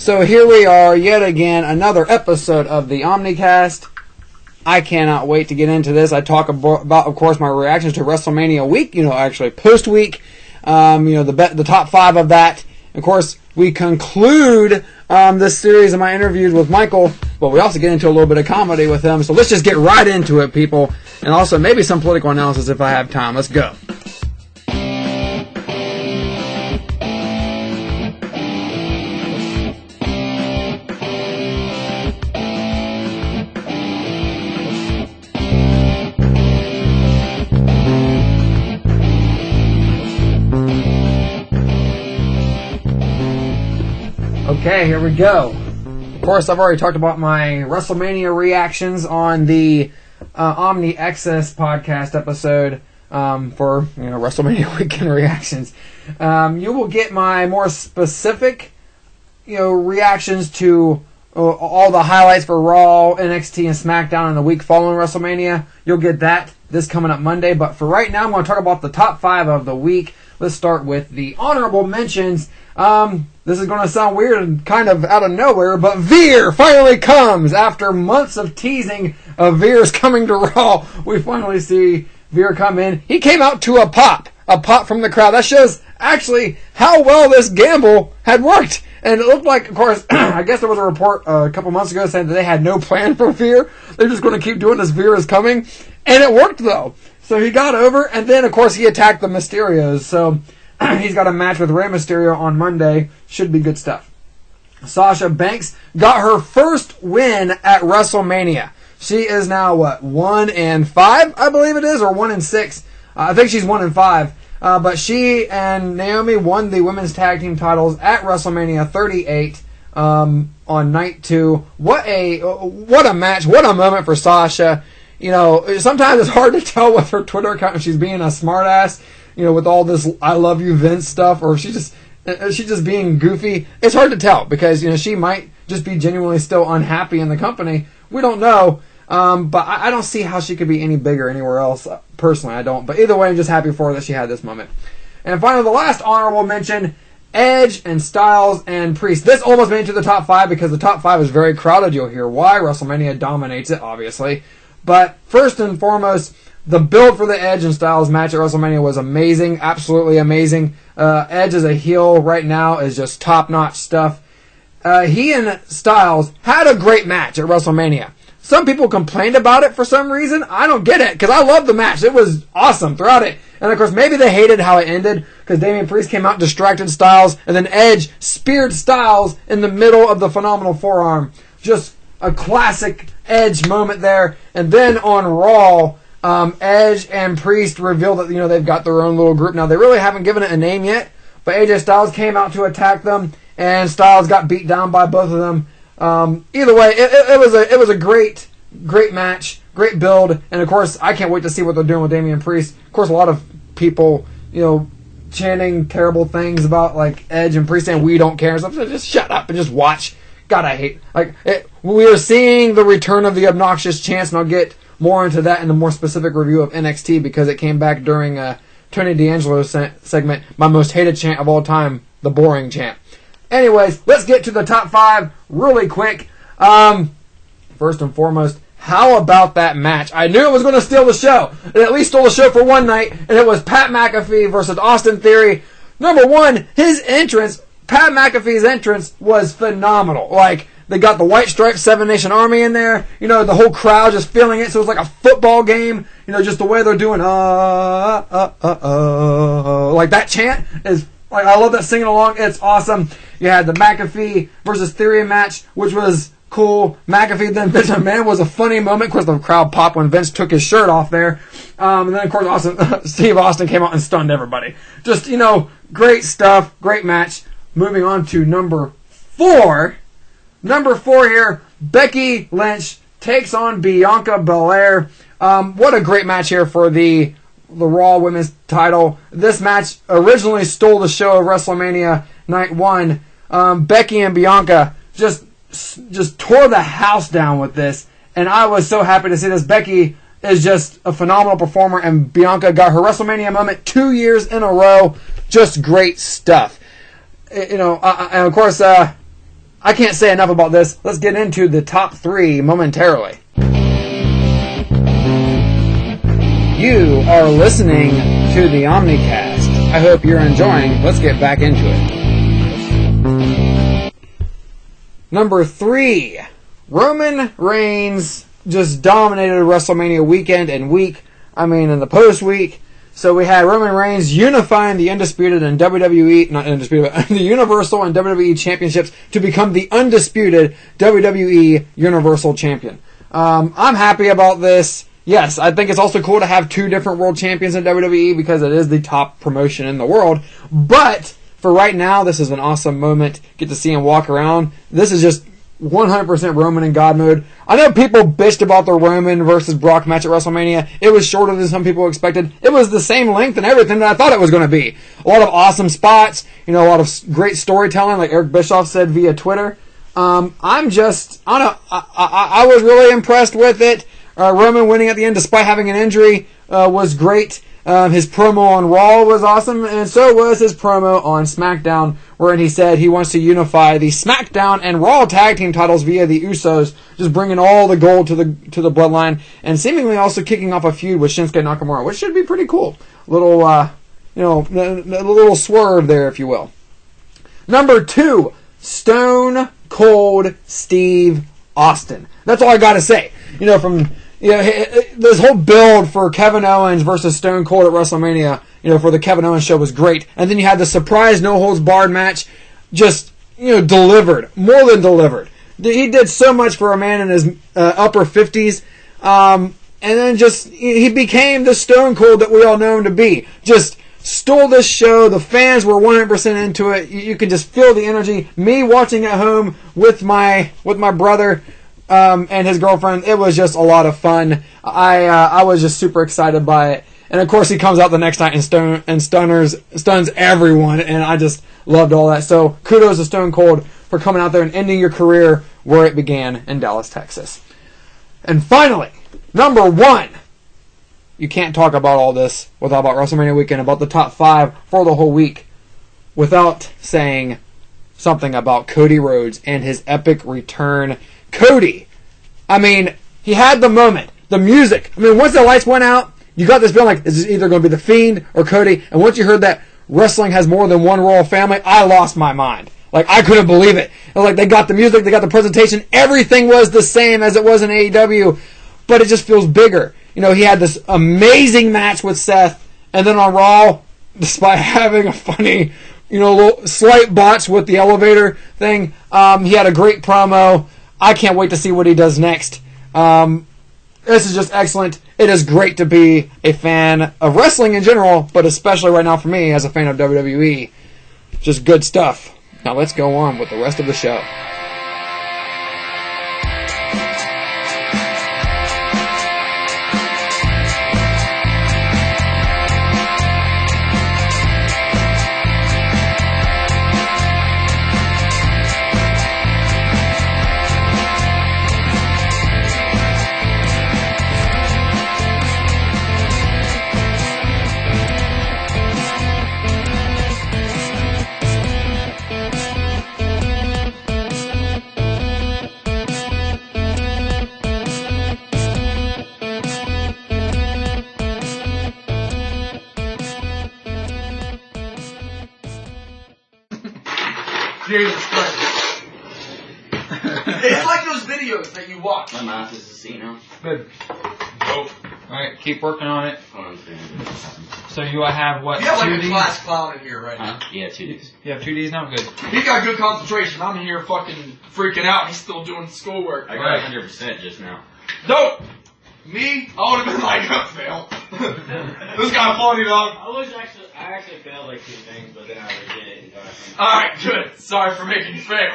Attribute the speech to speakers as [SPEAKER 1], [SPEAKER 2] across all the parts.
[SPEAKER 1] So here we are, yet again, another episode of the Omnicast. I cannot wait to get into this. I talk about, of course, my reactions to WrestleMania week, actually post-week, the top 5 of that. Of course, we conclude this series of my interviews with Michael, but we also get into a little bit of comedy with him. So let's just get right into it, people. And also maybe some political analysis if I have time. Let's go. Okay, here we go. Of course, I've already talked about my WrestleMania reactions on the Omni Excess podcast episode for WrestleMania weekend reactions. You will get my more specific reactions to all the highlights for Raw, NXT, and SmackDown in the week following WrestleMania. You'll get that this coming up Monday. But for right now, I'm going to talk about the top 5 of the week. Let's start with the honorable mentions. This is going to sound weird and kind of out of nowhere, but Veer finally comes. After months of teasing of Veer's coming to Raw, we finally see Veer come in. He came out to a pop from the crowd. That shows actually how well this gamble had worked. And it looked like, of course, I guess there was a report a couple months ago saying that they had no plan for Veer. They're just going to keep doing this Veer is coming. And it worked, though. So he got over, and then, of course, he attacked the Mysterios. So he's got a match with Rey Mysterio on Monday. Should be good stuff. Sasha Banks got her first win at WrestleMania. She is now, 1-5, I believe it is, or 1-6. I think she's 1-5. But she and Naomi won the women's tag team titles at WrestleMania 38 on night 2. What a match. What a moment for Sasha. Sometimes it's hard to tell with her Twitter account if she's being a smartass, with all this "I love you, Vince" stuff, or if she's just being goofy. It's hard to tell because she might just be genuinely still unhappy in the company. We don't know, but I don't see how she could be any bigger anywhere else. Personally, I don't. But either way, I'm just happy for her that she had this moment. And finally, the last honorable mention: Edge and Styles and Priest. This almost made it to the top 5 because the top 5 is very crowded. You'll hear why. WrestleMania dominates it, obviously. But first and foremost, the build for the Edge and Styles match at WrestleMania was amazing. Absolutely amazing. Edge as a heel right now is just top-notch stuff. He and Styles had a great match at WrestleMania. Some people complained about it for some reason. I don't get it, because I love the match. It was awesome throughout it. And, of course, maybe they hated how it ended, because Damian Priest came out and distracted Styles, and then Edge speared Styles in the middle of the phenomenal forearm. Just a classic Edge moment there. And then on Raw, Edge and Priest revealed that they've got their own little group now. They really haven't given it a name yet, but AJ Styles came out to attack them, and Styles got beat down by both of them. Either way, it was a great match, great build, and of course I can't wait to see what they're doing with Damian Priest. Of course, a lot of people chanting terrible things about like Edge and Priest saying we don't care and stuff. So just shut up and just watch. God, I hate it. We are seeing the return of the obnoxious chants, and I'll get more into that in the more specific review of NXT because it came back during Tony D'Angelo's segment, my most hated chant of all time, the boring chant. Anyways, let's get to the top 5 really quick. First and foremost, how about that match? I knew it was going to steal the show. It at least stole the show for one night, and it was Pat McAfee versus Austin Theory. Number one, his entrance, Pat McAfee's entrance was phenomenal. Like, they got the White Stripes 7 Nation Army in there. The whole crowd just feeling it. So it was like a football game. Just the way they're doing, like that chant is, like, I love that singing along. It's awesome. You had the McAfee versus Theory match, which was cool. McAfee then Vince McMahon was a funny moment. Of course, the crowd popped when Vince took his shirt off there. And then, of course, Steve Austin came out and stunned everybody. Just, great stuff. Great match. Moving on to number 4. Number 4 here, Becky Lynch takes on Bianca Belair. What a great match here for the Raw Women's title. This match originally stole the show of WrestleMania Night 1. Becky and Bianca just tore the house down with this, and I was so happy to see this. Becky is just a phenomenal performer, and Bianca got her WrestleMania moment 2 years in a row. Just great stuff. And of course, I can't say enough about this. Let's get into the top 3 momentarily. You are listening to the Omnicast. I hope you're enjoying. Let's get back into it. Number 3. Roman Reigns just dominated WrestleMania weekend and week. I mean, in the post week. So we had Roman Reigns unifying the Undisputed and WWE, not Undisputed, but the Universal and WWE Championships to become the undisputed WWE Universal Champion. I'm happy about this. Yes, I think it's also cool to have 2 different world champions in WWE because it is the top promotion in the world. But for right now, this is an awesome moment. Get to see him walk around. This is just 100% Roman in God mode. I know people bitched about the Roman versus Brock match at WrestleMania. It was shorter than some people expected. It was the same length and everything that I thought it was going to be. A lot of awesome spots, a lot of great storytelling, like Eric Bischoff said via Twitter. I was really impressed with it. Roman winning at the end despite having an injury was great. His promo on Raw was awesome, and so was his promo on SmackDown, wherein he said he wants to unify the SmackDown and Raw tag team titles via the Usos, just bringing all the gold to the bloodline, and seemingly also kicking off a feud with Shinsuke Nakamura, which should be pretty cool. A little swerve there, if you will. Number 2, Stone Cold Steve Austin. That's all I gotta say. This whole build for Kevin Owens versus Stone Cold at WrestleMania, for the Kevin Owens show was great. And then you had the surprise no-holds-barred match, just, delivered. More than delivered. He did so much for a man in his upper 50s. And then he became the Stone Cold that we all know him to be. Just stole this show. The fans were 100% into it. You could just feel the energy. Me watching at home with my brother, and his girlfriend, it was just a lot of fun. I was just super excited by it. And of course he comes out the next night and stuns everyone, and I just loved all that. So kudos to Stone Cold for coming out there and ending your career where it began in Dallas, Texas. And finally, number 1. You can't talk about all this without WrestleMania weekend, about the top 5 for the whole week, without saying something about Cody Rhodes and his epic return. Cody, he had the moment, the music. Once the lights went out, you got this feeling like, this is either going to be The Fiend or Cody. And once you heard that wrestling has more than one royal family, I lost my mind. I couldn't believe it. They got the music, they got the presentation, everything was the same as it was in AEW, but it just feels bigger. He had this amazing match with Seth, and then on Raw, despite having a funny, little slight botch with the elevator thing, he had a great promo. I can't wait to see what he does next. This is just excellent. It is great to be a fan of wrestling in general, but especially right now for me as a fan of WWE. Just good stuff. Now let's go on with the rest of the show.
[SPEAKER 2] Jesus Christ. It's like those videos that you watch.
[SPEAKER 3] My mouth is a C now.
[SPEAKER 1] Good.
[SPEAKER 2] Dope.
[SPEAKER 1] Alright, keep working on it.
[SPEAKER 3] Hold on a second.
[SPEAKER 1] So you have what?
[SPEAKER 2] You have like
[SPEAKER 1] 2
[SPEAKER 2] a
[SPEAKER 1] Ds?
[SPEAKER 2] class clown in here right now.
[SPEAKER 3] Yeah, 2 Ds.
[SPEAKER 1] You have 2 Ds now? Good.
[SPEAKER 2] He got good concentration. I'm here fucking freaking out. He's still doing schoolwork.
[SPEAKER 3] I got 100% just now.
[SPEAKER 2] Dope. Me, I would have been like, fail. This guy funny, dog.
[SPEAKER 3] I actually failed like 2 things, but then I did it and got it.
[SPEAKER 2] Alright, good. Sorry for making you fail.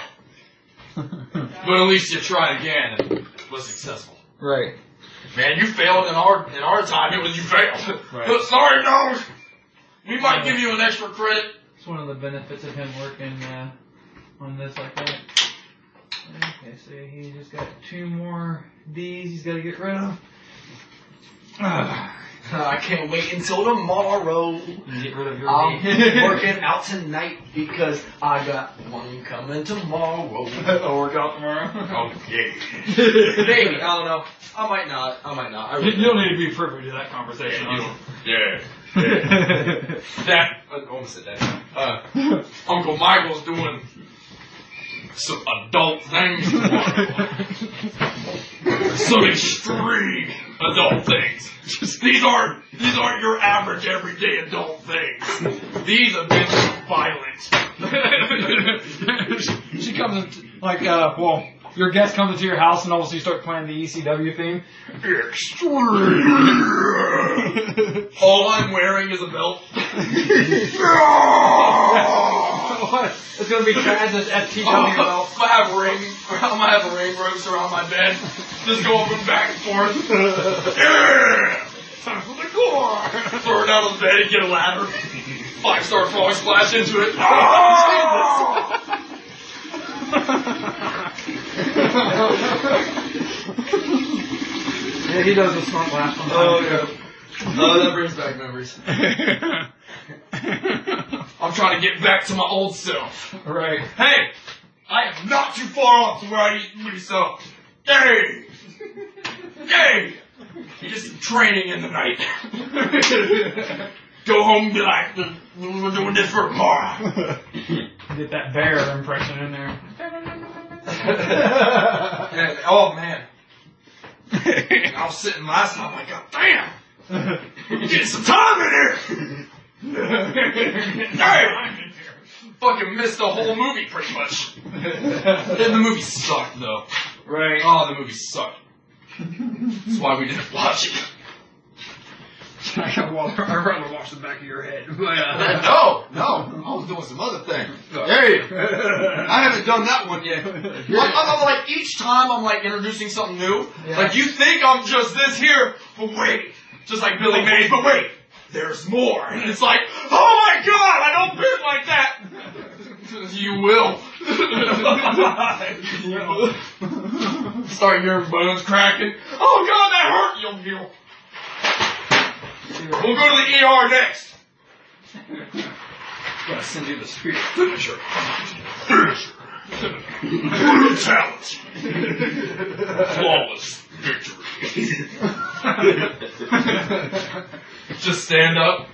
[SPEAKER 2] But at least you tried again and was successful.
[SPEAKER 1] Right.
[SPEAKER 2] Man, you failed in our time. It was you failed.
[SPEAKER 1] Right.
[SPEAKER 2] Sorry, dog. We might give you an extra credit.
[SPEAKER 1] It's one of the benefits of him working on this like that. Okay, so he just got 2 more D's he's got to get rid of.
[SPEAKER 4] I can't wait until tomorrow.
[SPEAKER 3] Get rid of your
[SPEAKER 4] I'm working out tonight because I got one coming tomorrow.
[SPEAKER 5] I'll work out tomorrow.
[SPEAKER 4] Oh, yeah. Maybe. I don't know. I might not. I really
[SPEAKER 5] You don't need to be privy to that conversation.
[SPEAKER 2] Yeah. That, almost said that. Uncle Michael's doing some adult things tomorrow. Some extreme adult things. These aren't your average everyday adult things. These have been violent.
[SPEAKER 5] She comes in, like, your guest comes into your house and all of a sudden you start playing the ECW theme.
[SPEAKER 2] Extreme. All I'm wearing is a belt.
[SPEAKER 5] It's gonna be trans as FTW
[SPEAKER 2] I'm
[SPEAKER 5] belt.
[SPEAKER 2] gonna have ring ropes around my bed, just going from back and forth. Yeah! Time for the core. Throw it down on the bed and get a ladder. 5-star frog splash into it.
[SPEAKER 5] Yeah, he does the smart laugh sometimes.
[SPEAKER 4] Oh, yeah. Oh, that brings back memories.
[SPEAKER 2] I'm trying to get back to my old self.
[SPEAKER 5] Right.
[SPEAKER 2] Hey, I am not too far off to where I used to be, so yay! Yay! You just some training in the night. Go home and be like, we're doing this for tomorrow.
[SPEAKER 5] Get that bear impression in there.
[SPEAKER 2] Oh, man. I was sitting last night, I'm like, God damn! We're getting some time in here! Damn! Fucking missed the whole movie, pretty much. The movie sucked, though.
[SPEAKER 5] Right.
[SPEAKER 2] Oh, the movie sucked. That's why we didn't watch it.
[SPEAKER 5] I'd rather watch the back of your head. But,
[SPEAKER 4] No, I was doing some other thing. Hey, I haven't done that one yet.
[SPEAKER 2] I'm like, each time I'm like introducing something new, like you think I'm just this here, but wait, just like Billy Mays, but wait, there's more. And it's like, oh my god, I don't bit like that. You will. Start hearing bones cracking. Oh god, that hurt. You'll heal. We'll go to the ER next.
[SPEAKER 5] gotta send you the spirit.
[SPEAKER 2] Finisher. Brutality. Flawless victory. Just stand up.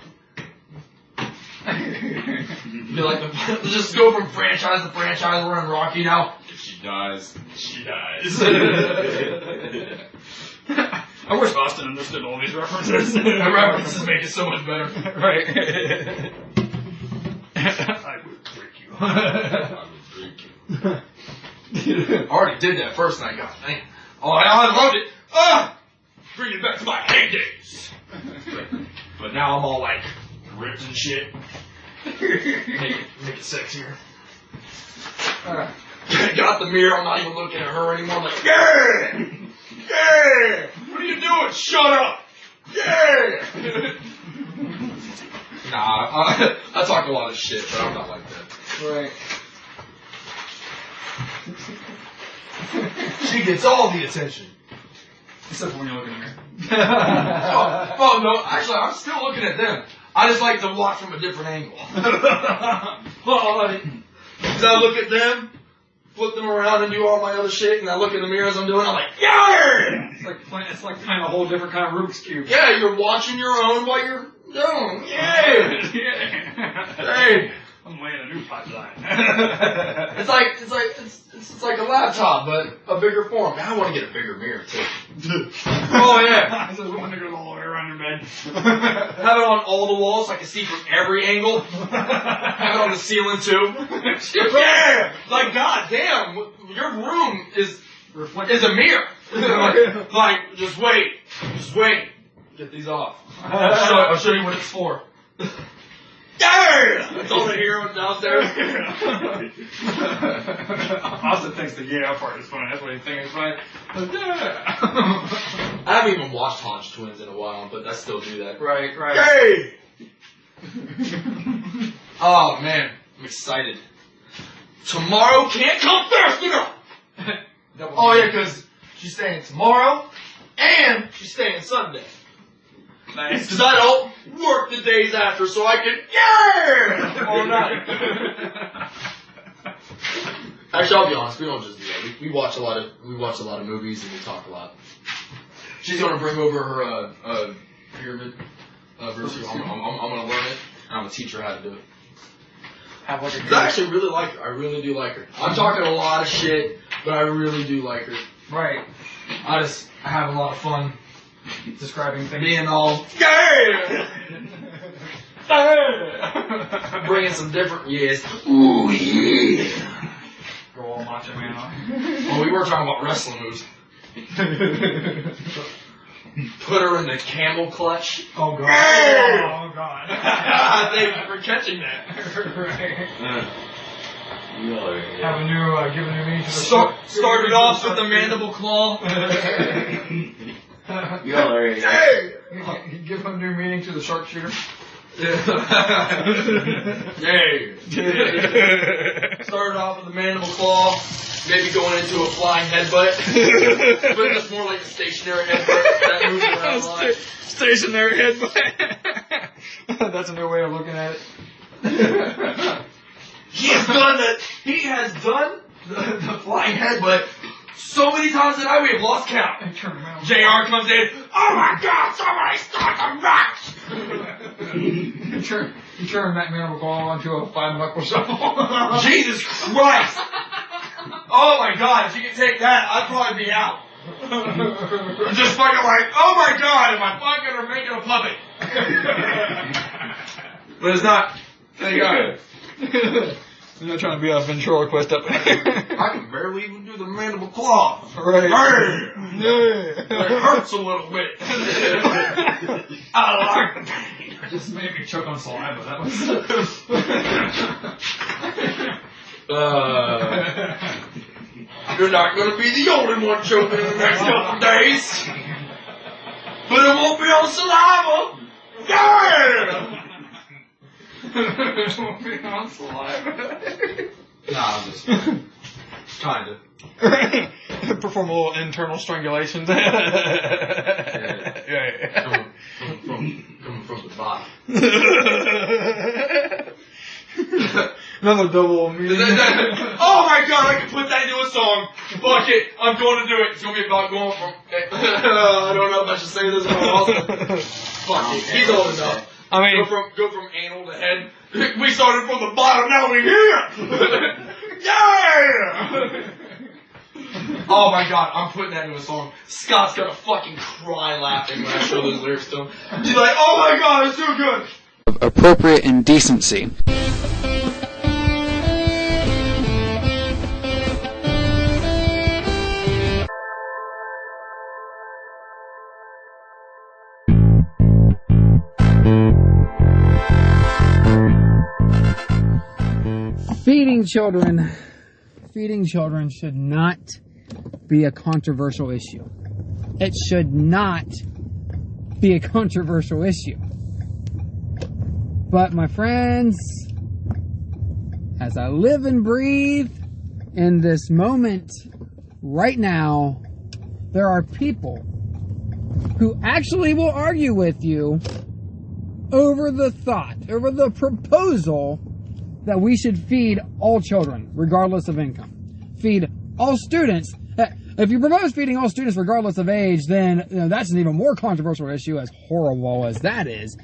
[SPEAKER 2] Be like just go from franchise to franchise. We're in Rocky now. If she dies, she dies.
[SPEAKER 5] I wish Austin understood all these references.
[SPEAKER 2] The references make it so much better.
[SPEAKER 5] Right.
[SPEAKER 2] I would break you. I would break you. I already did that first night, god dang. Oh, I loved it. Bring it back to my heydays. But now I'm all like ripped and shit. Make it sexier. Got the mirror. I'm not even looking at her anymore. I'm like, yeah, yeah. What are you doing? Shut up. Yeah. Nah, I talk a lot of shit, but I'm not like that.
[SPEAKER 5] Right.
[SPEAKER 4] She gets all the attention.
[SPEAKER 5] Except when you're looking at me.
[SPEAKER 2] Oh, no, actually, I'm still looking at them. I just like to watch from a different angle. Because I look at them, flip them around and do all my other shit, and I look in the mirror as I'm doing, I'm like, yeah!
[SPEAKER 5] It's like playing a whole different kind of Rubik's Cube.
[SPEAKER 2] Yeah, you're watching your own while you're doing. Yeah! Hey!
[SPEAKER 5] I'm laying a new pipeline.
[SPEAKER 2] It's like a laptop, but a bigger form. Now I want to get a bigger mirror too. Oh yeah,
[SPEAKER 5] I just want to go all the way around your bed.
[SPEAKER 2] have it on all the walls so I can see from every angle. Have it on the ceiling too. Yeah, like god damn, your room is a mirror. like just wait, get these off. I'll show you what it's for. Yeah! That's all I hear downstairs.
[SPEAKER 5] Austin thinks the yeah part is funny. That's what he thinks is funny.
[SPEAKER 2] I haven't even watched Haunch Twins in a while, but I still do that.
[SPEAKER 5] Right.
[SPEAKER 2] Yay! Oh man, I'm excited. Tomorrow can't come fast enough! Oh yeah, because she's staying tomorrow, and she's staying Sunday.
[SPEAKER 5] Nice.
[SPEAKER 2] Because I don't work the days after, so I can all night. Actually, I'll be honest. We don't just do that. We watch a lot of movies and we talk a lot. She's gonna bring over her pyramid versus. I'm gonna learn it. And I'm gonna teach her how to do it. I actually really like her. I really do like her. I'm talking a lot of shit, but I really do like her.
[SPEAKER 5] Right. I have a lot of fun describing things.
[SPEAKER 2] Being all bringing some different Ooh yeah.
[SPEAKER 5] Go all macho man on.
[SPEAKER 2] Oh, we were talking about wrestling moves. Put her in the camel clutch.
[SPEAKER 5] Oh god. Oh god.
[SPEAKER 2] Thank you for catching that.
[SPEAKER 5] Right.
[SPEAKER 3] Yeah.
[SPEAKER 5] Have a new, give a new meaning to the
[SPEAKER 2] Started off with the mandible claw.
[SPEAKER 3] Hey!
[SPEAKER 5] Give a new meaning to the sharpshooter.
[SPEAKER 2] Hey. Started off with the mandible claw. Maybe going into a flying headbutt. But just more like a stationary headbutt. That moves around a lot.
[SPEAKER 5] Stationary headbutt. That's a new way of looking at it.
[SPEAKER 2] He has done the flying headbutt so many times that we have lost count. JR comes in, oh my god, somebody start the match!
[SPEAKER 5] You turn that mandible claw into a 5-knuckle shuffle.
[SPEAKER 2] Jesus Christ! Oh my god, if you could take that, I'd probably be out. I'm just fucking like, oh my god, am I fucking or making a puppet? But it's not. Thank God.
[SPEAKER 5] I'm not trying to be a ventriloquist up
[SPEAKER 2] I can barely even do the mandible claw.
[SPEAKER 5] Right.
[SPEAKER 2] It hurts a little bit. I like the pain.
[SPEAKER 5] Just made me choke on saliva. That was.
[SPEAKER 2] You're not going to be the only one choking in the next couple days. But it won't be on saliva. Yeah!
[SPEAKER 5] It won't be on saliva.
[SPEAKER 2] Nah, I'm just trying to.
[SPEAKER 5] Perform a little internal strangulation.
[SPEAKER 2] Yeah. Coming from the bottom.
[SPEAKER 5] Another double meaning.
[SPEAKER 2] Oh my god, I can put that into a song. Fuck it, I'm going to do it. It's going to be about going from... I don't know if I should say this one also. Fuck it, he's old enough.
[SPEAKER 5] I mean...
[SPEAKER 2] Go from anal to head. We started from the bottom, now we're here! Yeah! Oh my god, I'm putting that into a song. Scott's gonna fucking cry laughing when I show those lyrics to him. He's like, oh my god, it's too good!
[SPEAKER 1] Appropriate indecency. Feeding children should not be a controversial issue. It should not be a controversial issue. But my friends, as I live and breathe in this moment right now, there are people who actually will argue with you over the proposal that we should feed all children, regardless of income. Feed all students. If you propose feeding all students regardless of age, then that's an even more controversial issue, as horrible as that is.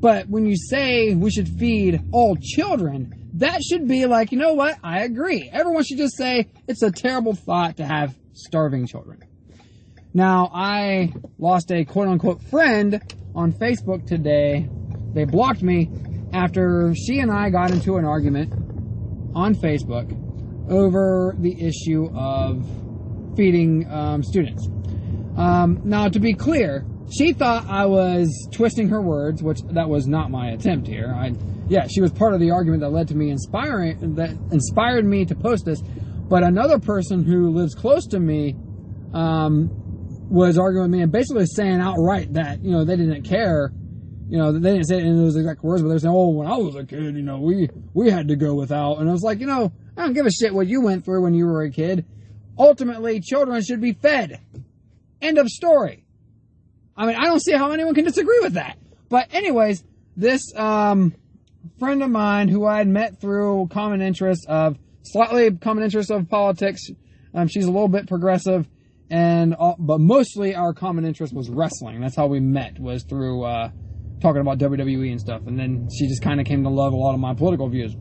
[SPEAKER 1] But when you say we should feed all children, that should be like, you know what? I agree. Everyone should just say it's a terrible thought to have starving children. Now, I lost a quote-unquote friend on Facebook today. They blocked me after she and I got into an argument on Facebook over the issue of feeding students. Now, to be clear, she thought I was twisting her words, which that was not my attempt here. She was part of the argument that led to me that inspired me to post this. But another person who lives close to me was arguing with me and basically saying outright that they didn't care. They didn't say it in those exact words, but they're saying, "Oh, when I was a kid, we had to go without." And I was like, I don't give a shit what you went through when you were a kid. Ultimately, children should be fed. End of story. I mean, I don't see how anyone can disagree with that. But anyways, this friend of mine who I had met through slightly common interest of politics, she's a little bit progressive, but mostly our common interest was wrestling. That's how we met, was through talking about WWE and stuff. And then she just kind of came to love a lot of my political views.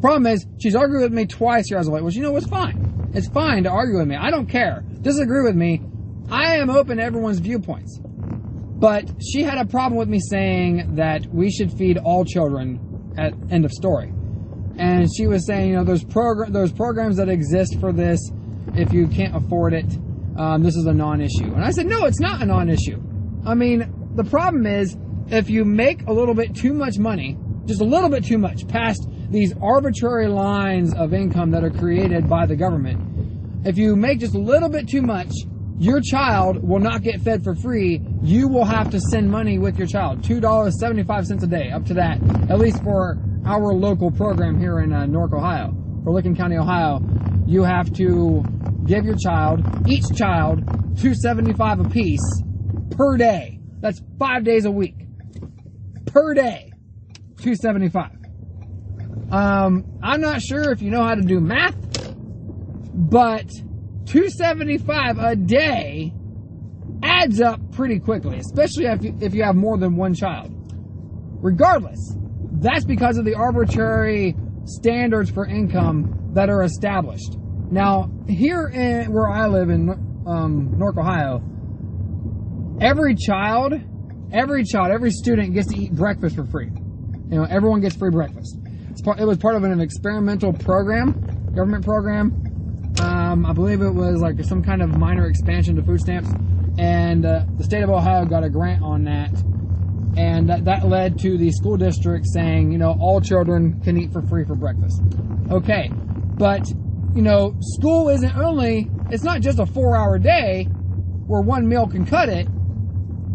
[SPEAKER 1] Problem is, she's argued with me twice here. I was like, well, you know what's fine. It's fine to argue with me. I don't care. Disagree with me. I am open to everyone's viewpoints. But she had a problem with me saying that we should feed all children at end of story. And she was saying, you know, there's programs that exist for this. If you can't afford it, this is a non-issue. And I said, no, it's not a non-issue. I mean, the problem is, if you make a little bit too much money, just a little bit too much, past these arbitrary lines of income that are created by the government, if you make just a little bit too much, your child will not get fed for free. You will have to send money with your child. $2.75 a day, up to that, at least for our local program here in Newark, Ohio. For Licking County, Ohio, you have to give your child, each child, $2.75 a piece per day. That's 5 days a week. Per day. $2.75. I'm not sure if you know how to do math, but $2.75 a day adds up pretty quickly, especially if you have more than one child. Regardless, that's because of the arbitrary standards for income that are established. Now, here where I live in Newark, Ohio, every student gets to eat breakfast for free. You know, everyone gets free breakfast. It was part of an experimental program, government program. I believe it was like some kind of minor expansion to food stamps, and the state of Ohio got a grant on that, and that led to the school district saying, you know, all children can eat for free for breakfast. Okay, but you know, school it's not just a 4-hour day where one meal can cut it,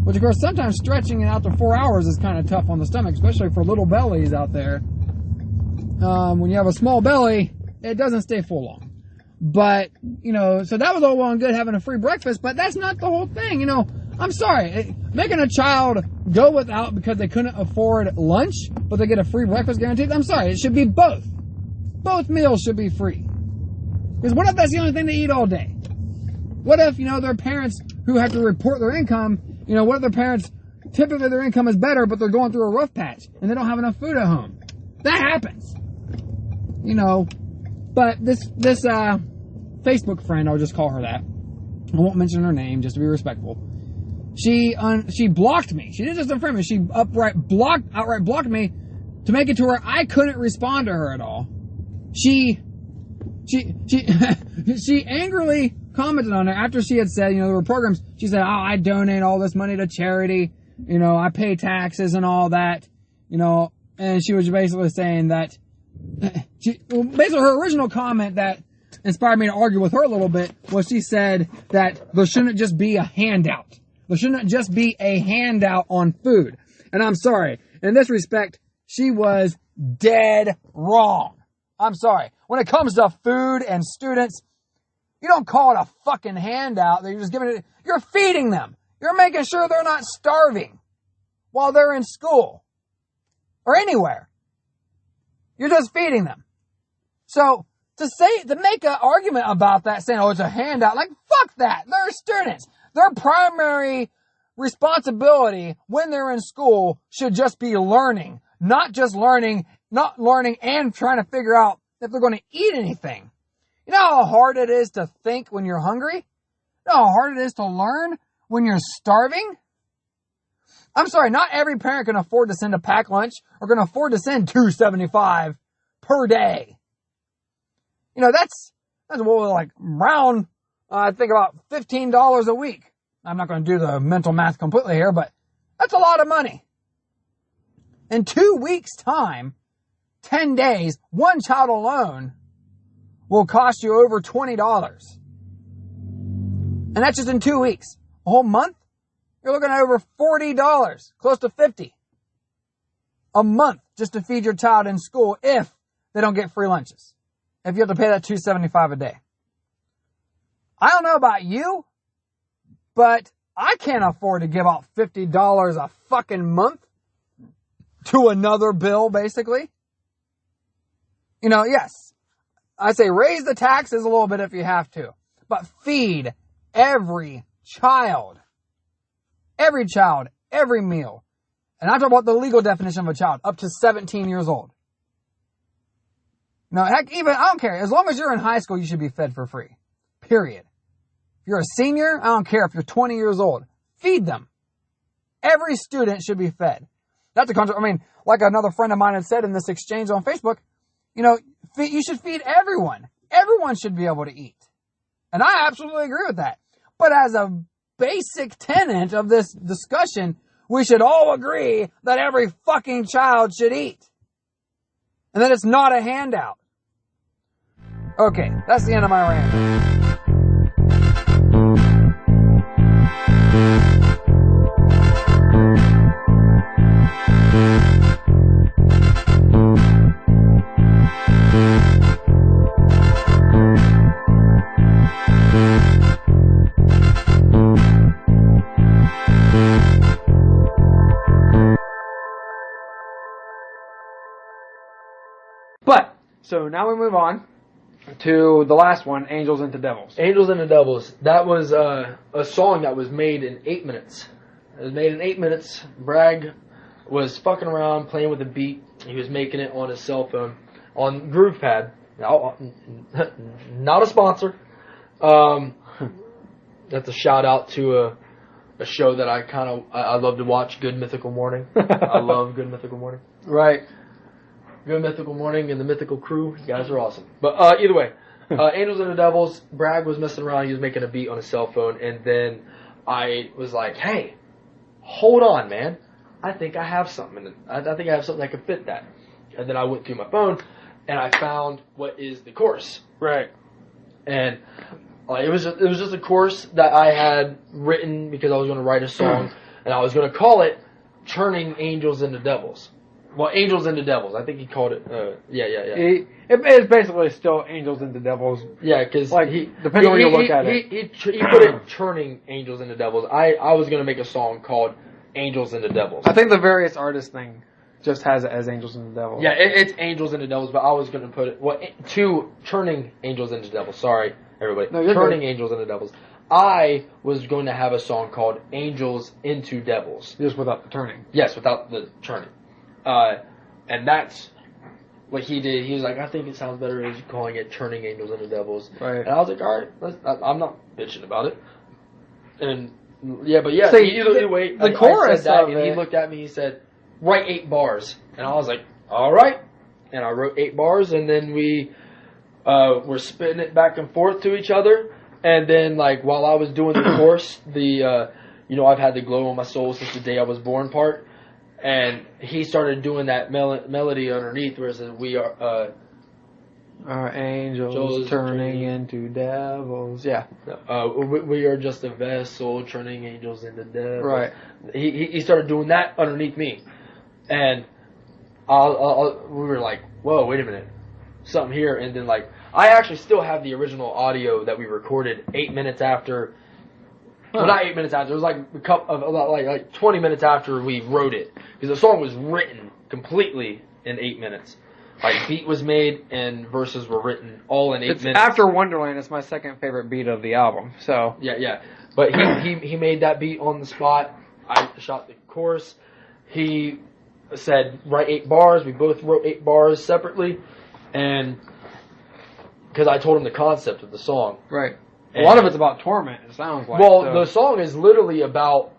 [SPEAKER 1] which of course sometimes stretching it out to 4 hours is kind of tough on the stomach, especially for little bellies out there. When you have a small belly, it doesn't stay full long. But, you know, so that was all well and good having a free breakfast, but that's not the whole thing. You know, I'm sorry, making a child go without because they couldn't afford lunch, but they get a free breakfast guaranteed, I'm sorry, it should be both. Both meals should be free. Because what if that's the only thing they eat all day? What if, you know, their parents who have to report their income, you know, what if their parents, typically their income is better, but they're going through a rough patch and they don't have enough food at home? That happens. You know, but this Facebook friend, I'll just call her that. I won't mention her name just to be respectful. She blocked me. She didn't just unfriend me. She outright blocked me to make it to where I couldn't respond to her at all. She angrily commented on it after she had said, you know, there were programs. She said, oh, I donate all this money to charity. You know, I pay taxes and all that. You know, and she was basically saying that, basically her original comment that inspired me to argue with her a little bit was she said that there shouldn't just be a handout. There shouldn't just be a handout on food. And I'm sorry. In this respect, she was dead wrong. I'm sorry. When it comes to food and students, you don't call it a fucking handout. You're just giving it, you're feeding them. You're making sure they're not starving while they're in school or anywhere. You're just feeding them. So to make an argument about that, saying, oh, it's a handout, like, fuck that. They're students. Their primary responsibility when they're in school should just be learning, not learning and trying to figure out if they're going to eat anything. You know how hard it is to think when you're hungry? You know how hard it is to learn when you're starving? I'm sorry, not every parent can afford to send a packed lunch or can afford to send $2.75 per day. You know, that's like around, I think about $15 a week. I'm not going to do the mental math completely here, but that's a lot of money. In 2 weeks' time, 10 days, one child alone will cost you over $20. And that's just in 2 weeks. A whole month, you're looking at over $40, close to $50 a month just to feed your child in school if they don't get free lunches. If you have to pay that $2.75 a day. I don't know about you, but I can't afford to give out $50 a fucking month to another bill, basically. You know, yes, I say raise the taxes a little bit if you have to, but feed every child, every meal. And I'm talking about the legal definition of a child, up to 17 years old. No, heck, even, I don't care. As long as you're in high school, you should be fed for free. Period. If you're a senior, I don't care if you're 20 years old. Feed them. Every student should be fed. That's a concept. I mean, like another friend of mine had said in this exchange on Facebook, you know, you should feed everyone. Everyone should be able to eat. And I absolutely agree with that. But as a basic tenet of this discussion, we should all agree that every fucking child should eat. And that it's not a handout. Okay, that's the end of my rant. But, so now we move on to the last one, Angels into Devils.
[SPEAKER 2] Angels into Devils. That was a song that was made in 8 minutes. It was made in 8 minutes. Bragg was fucking around, playing with the beat. He was making it on his cell phone, on GroovePad. Not a sponsor. That's a shout out to a show that I love to watch, Good Mythical Morning. I love Good Mythical Morning.
[SPEAKER 1] Right.
[SPEAKER 2] Good Mythical Morning and the Mythical Crew. You guys are awesome. But either way, Angels and the Devils, Bragg was messing around. He was making a beat on his cell phone. And then I was like, hey, hold on, man. I think I have something. I think I have something that could fit that. And then I went through my phone and I found what is the chorus.
[SPEAKER 1] Right.
[SPEAKER 2] And it was just a chorus that I had written because I was going to write a song. And I was going to call it Turning Angels into Devils. Well, Angels into Devils. I think he called it.
[SPEAKER 1] It's basically still Angels into Devils.
[SPEAKER 2] Yeah, because
[SPEAKER 1] like depending on where you look at it.
[SPEAKER 2] He put it Turning Angels into Devils. I was gonna make a song called Angels into Devils.
[SPEAKER 1] I think the various artists thing just has it as Angels into Devils.
[SPEAKER 2] Yeah, it's Angels into Devils, but I was gonna put it to Turning Angels into Devils. Sorry, everybody.
[SPEAKER 1] No, you're
[SPEAKER 2] Turning
[SPEAKER 1] good.
[SPEAKER 2] Angels into Devils. I was going to have a song called Angels into Devils.
[SPEAKER 1] Just without the turning.
[SPEAKER 2] Yes, without the turning. And that's what he did. He was like, I think it sounds better as calling it Turning Angels into Devils.
[SPEAKER 1] Right.
[SPEAKER 2] And I was like, all right, I'm not bitching about it. And yeah, but yeah,
[SPEAKER 1] So
[SPEAKER 2] either way,
[SPEAKER 1] the
[SPEAKER 2] I
[SPEAKER 1] chorus
[SPEAKER 2] said that,
[SPEAKER 1] of
[SPEAKER 2] and he
[SPEAKER 1] it-
[SPEAKER 2] looked at me, he said, write 8 bars. And I was like, all right. And I wrote 8 bars, and then we were spitting it back and forth to each other. And then, like, while I was doing the chorus, I've had the glow on my soul since the day I was born part. And he started doing that melody underneath where it says, we are,
[SPEAKER 1] Our angels
[SPEAKER 2] Angels
[SPEAKER 1] turning
[SPEAKER 2] turning-
[SPEAKER 1] into devils. Yeah.
[SPEAKER 2] we are just a vessel turning angels into devils.
[SPEAKER 1] Right.
[SPEAKER 2] He started doing that underneath me. And we were like, whoa, wait a minute. Something here. And then, like, I actually still have the original audio that we recorded 8 minutes after. Well, not 8 minutes after. It was like a couple of about 20 minutes after we wrote it, because the song was written completely in 8 minutes. Like, beat was made and verses were written all in 8
[SPEAKER 1] It's
[SPEAKER 2] minutes.
[SPEAKER 1] After Wonderland, it's my second favorite beat of the album. So
[SPEAKER 2] Yeah. But he made that beat on the spot. I shot the chorus. He said write 8 bars. We both wrote 8 bars separately, and because I told him the concept of the song.
[SPEAKER 1] right. A
[SPEAKER 2] And-
[SPEAKER 1] lot of it's about torment. It sounds like.
[SPEAKER 2] Well,
[SPEAKER 1] so.
[SPEAKER 2] the song is literally about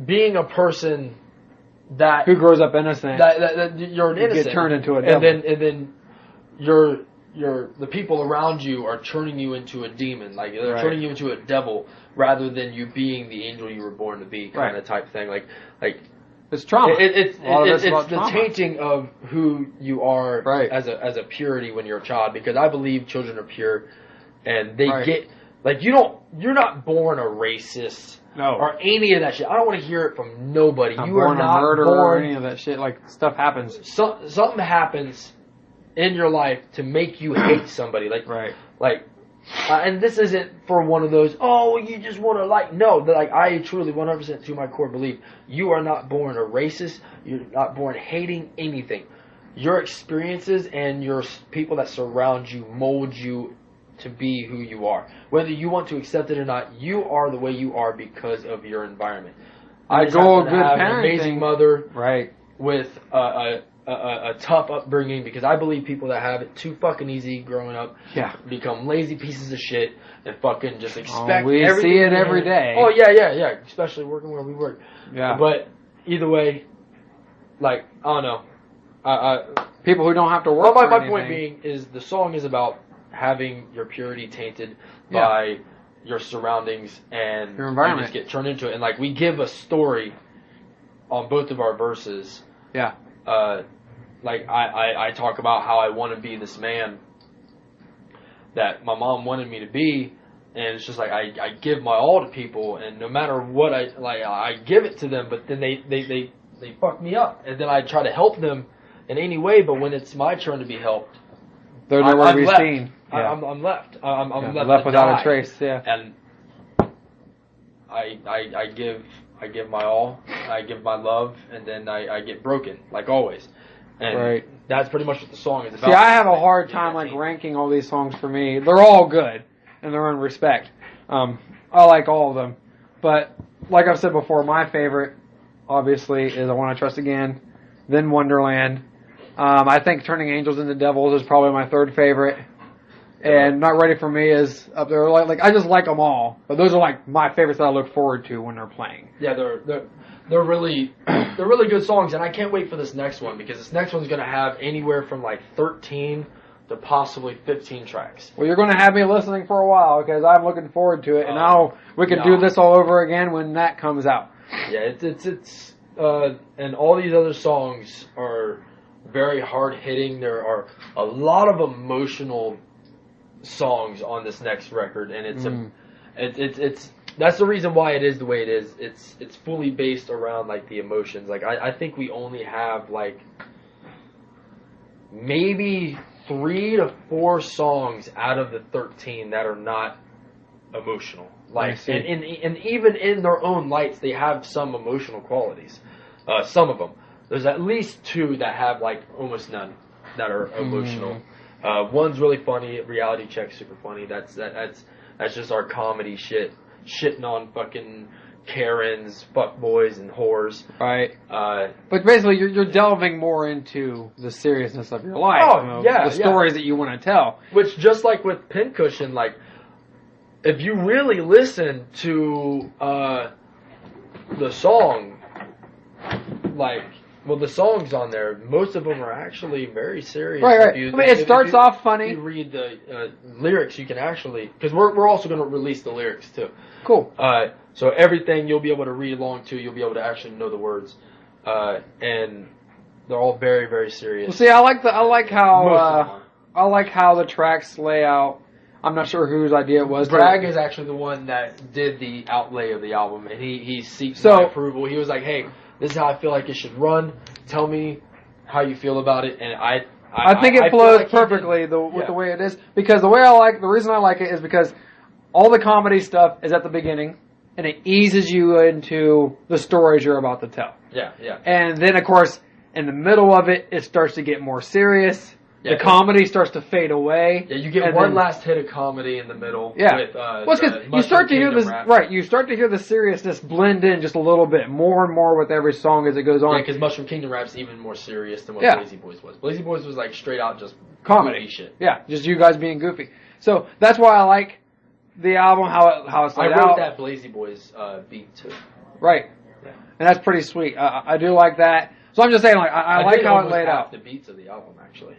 [SPEAKER 2] being a person that
[SPEAKER 1] who grows up innocent.
[SPEAKER 2] that you're an
[SPEAKER 1] You get
[SPEAKER 2] innocent,
[SPEAKER 1] turned into a
[SPEAKER 2] and
[SPEAKER 1] devil.
[SPEAKER 2] then the people around you are turning you into a demon, like they're
[SPEAKER 1] Right.
[SPEAKER 2] turning you into a devil rather than you being the angel you were born to be, kind
[SPEAKER 1] Right.
[SPEAKER 2] of type thing. Like
[SPEAKER 1] It's trauma.
[SPEAKER 2] it's
[SPEAKER 1] A lot of it's about
[SPEAKER 2] the
[SPEAKER 1] trauma.
[SPEAKER 2] tainting of who you are
[SPEAKER 1] Right.
[SPEAKER 2] as a purity when you're a child, because I believe children are pure, and they
[SPEAKER 1] Right.
[SPEAKER 2] get like you're not born a racist.
[SPEAKER 1] No.
[SPEAKER 2] Or any of that shit. I don't want to hear it from nobody.
[SPEAKER 1] Not
[SPEAKER 2] you
[SPEAKER 1] born
[SPEAKER 2] are not
[SPEAKER 1] a murderer or
[SPEAKER 2] born.
[SPEAKER 1] any of that shit. Like, stuff happens.
[SPEAKER 2] Something happens in your life to make you hate somebody.
[SPEAKER 1] Right.
[SPEAKER 2] Like
[SPEAKER 6] And this isn't for one of those, oh, you just want to like, no, like I truly 100% to my core believe you are not born a racist, you're not born hating anything. Your experiences and your people that surround you mold you to be who you are. Whether you want to accept it or not, you are the way you are because of your environment. I just happen to have an amazing mother
[SPEAKER 1] Right.
[SPEAKER 6] with a tough upbringing because I believe people that have it too fucking easy growing up become lazy pieces of shit and fucking just expect
[SPEAKER 1] we
[SPEAKER 6] everything.
[SPEAKER 1] see it every day.
[SPEAKER 6] Oh, yeah. Especially working where we work.
[SPEAKER 1] Yeah.
[SPEAKER 6] But either way, like, I don't know.
[SPEAKER 1] People who don't have to work
[SPEAKER 6] Well,
[SPEAKER 1] for
[SPEAKER 6] my
[SPEAKER 1] anything.
[SPEAKER 6] point being is the song is about having your purity tainted by your surroundings and
[SPEAKER 1] your environment.
[SPEAKER 6] you just get turned into it. And like we give a story on both of our verses.
[SPEAKER 1] Yeah.
[SPEAKER 6] Like I talk about how I want to be this man that my mom wanted me to be, and it's just like I give my all to people, and no matter what I give it to them, but then they fuck me up, and then I try to help them in any way, but when it's my turn to be helped,
[SPEAKER 1] They're nowhere to be
[SPEAKER 6] left.
[SPEAKER 1] seen. Yeah.
[SPEAKER 6] I'm left. I'm left,
[SPEAKER 1] left
[SPEAKER 6] to
[SPEAKER 1] without
[SPEAKER 6] die.
[SPEAKER 1] a trace. Yeah.
[SPEAKER 6] And I give my all, I give my love, and then I get broken, like always. And that's pretty much what the song is about.
[SPEAKER 1] See, I have a hard time like ranking all these songs for me. They're all good in their own respect. I like all of them. But like I've said before, my favorite, obviously, is I Want to Trust Again, then Wonderland. I think Turning Angels into Devils is probably my third favorite. And Not Ready for Me is up there. Like I just like them all. But those are like my favorites that I look forward to when they're playing.
[SPEAKER 6] Yeah, they're really good songs, and I can't wait for this next one because this next one's going to have anywhere from like 13 to possibly 15 tracks.
[SPEAKER 1] Well, you're going to have me listening for a while because I'm looking forward to it, and now we can do this all over again when that comes out.
[SPEAKER 6] Yeah, it's and all these other songs are very hard hitting. There are a lot of emotional songs on this next record, and it's that's the reason why it is the way it is. It's fully based around like the emotions. Like I think we only have like maybe 3 to 4 songs out of the 13 that are not emotional. Like and even in their own lights, they have some emotional qualities. Some of them. There's at least 2 that have like almost none that are emotional. One's really funny. Reality Check's super funny. That's just our comedy shit, shitting on fucking Karens, fuckboys, and whores.
[SPEAKER 1] Right. But basically, you're delving more into the seriousness of your life.
[SPEAKER 6] Oh,
[SPEAKER 1] the stories that you want to tell.
[SPEAKER 6] Which, just like with Pincushion, like if you really listen to the song, like. Well, the songs on there, most of them are actually very serious.
[SPEAKER 1] Right. It starts off funny.
[SPEAKER 6] If you read the lyrics, you can actually... Because we're also going to release the lyrics, too.
[SPEAKER 1] Cool.
[SPEAKER 6] So everything you'll be able to read along to, you'll be able to actually know the words. And they're all very, very serious.
[SPEAKER 1] Well, see, I like how the tracks lay out. I'm not sure whose idea it was.
[SPEAKER 6] Bragg is actually the one that did the outlay of the album, and he seeks my approval. He was like, hey... This is how I feel like it should run. Tell me how you feel about it, and I
[SPEAKER 1] think it flows perfectly with the way it is because the reason I like it is because all the comedy stuff is at the beginning, and it eases you into the stories you're about to tell.
[SPEAKER 6] Yeah.
[SPEAKER 1] And then of course in the middle of it, it starts to get more serious. The comedy starts to fade away.
[SPEAKER 6] Yeah, you get one last hit of comedy in the middle.
[SPEAKER 1] Yeah,
[SPEAKER 6] with,
[SPEAKER 1] because you start to hear this You start to hear the seriousness blend in just a little bit more and more with every song as it goes on.
[SPEAKER 6] Yeah, because Mushroom Kingdom Rap's even more serious than what Lazy Boys was. Lazy Boys was like straight out just
[SPEAKER 1] comedy
[SPEAKER 6] shit.
[SPEAKER 1] Yeah, just you guys being goofy. So that's why I like the album how it's laid out.
[SPEAKER 6] I wrote that Lazy Boys beat too.
[SPEAKER 1] Right. Yeah. And that's pretty sweet. I do like that. So I'm just saying, like I like how it laid out.
[SPEAKER 6] The beats of the album actually.